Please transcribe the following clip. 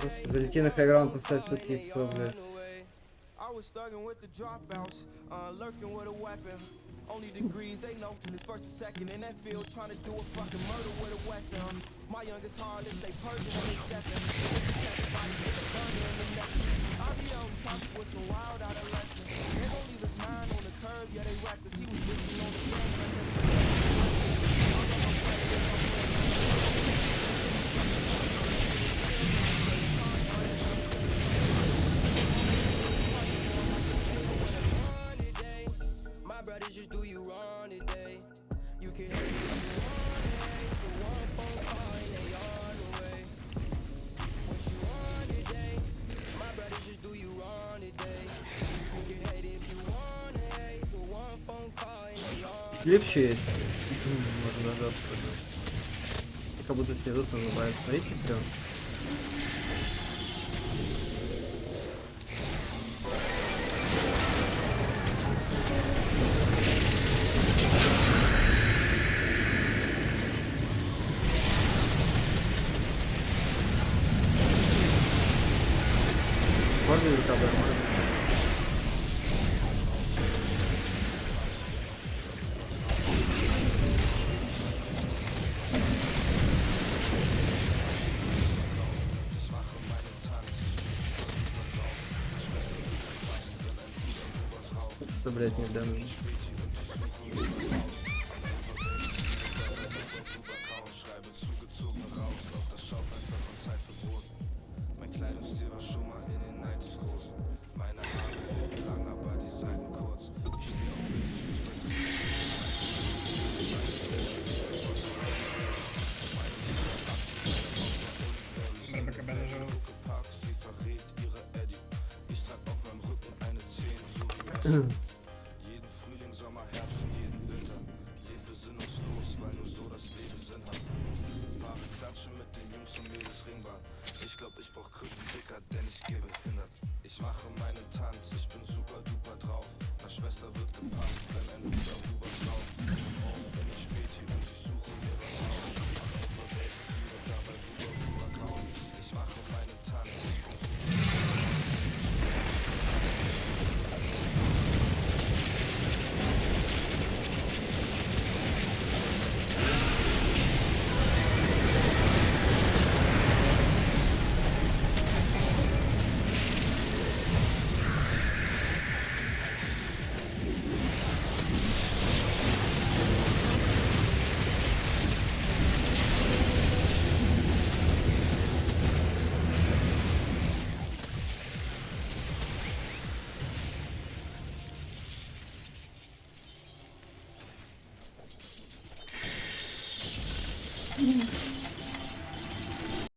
залети на хайграунд, поставь тут яйцо, блядь. I was thugging with the dropouts, lurking with a weapon. Only degrees they know is first and second in that field, trying to do a fucking murder with a Western. My youngest harlot, they purging when they stepping. Everybody get a burner in the neck. I'll be on top with some wild adolescents. They gon' leave his mind on the curb, yeah they wrecked us. He was bitching on the ground. My brothers just do you wrong today. You can hate if you want it. For one phone call and they on the way. What you want today? My brothers just do you wrong today. You can hate if you want it. For one phone call and they on. Хлеб еще есть. Можно дождаться. Как будто снизу называют. Смотрите прям. Можно ли КБ? Можно. Что, блядь, не дам. Jeden Frühling, Sommer, Herbst und jeden Winter. Leb besinnungslos, weil nur so das Leben Sinn hat. Fahre Klatsche mit den Jungs und Mädels Ringbahn. Ich glaub, ich brauch Krücken dicker, denn ich gehe behindert. Ich mache meinen Tanz, ich bin super duper drauf. Na Schwester wird gepasst, wenn ein Bruder rüber schaut. Oh, bin ich Späti und ich suche mir was aus. Am Elfer Welt, sie mir dabei rüber kauen. Ich mache meinen Tanz, ich bin super. Mm-hmm.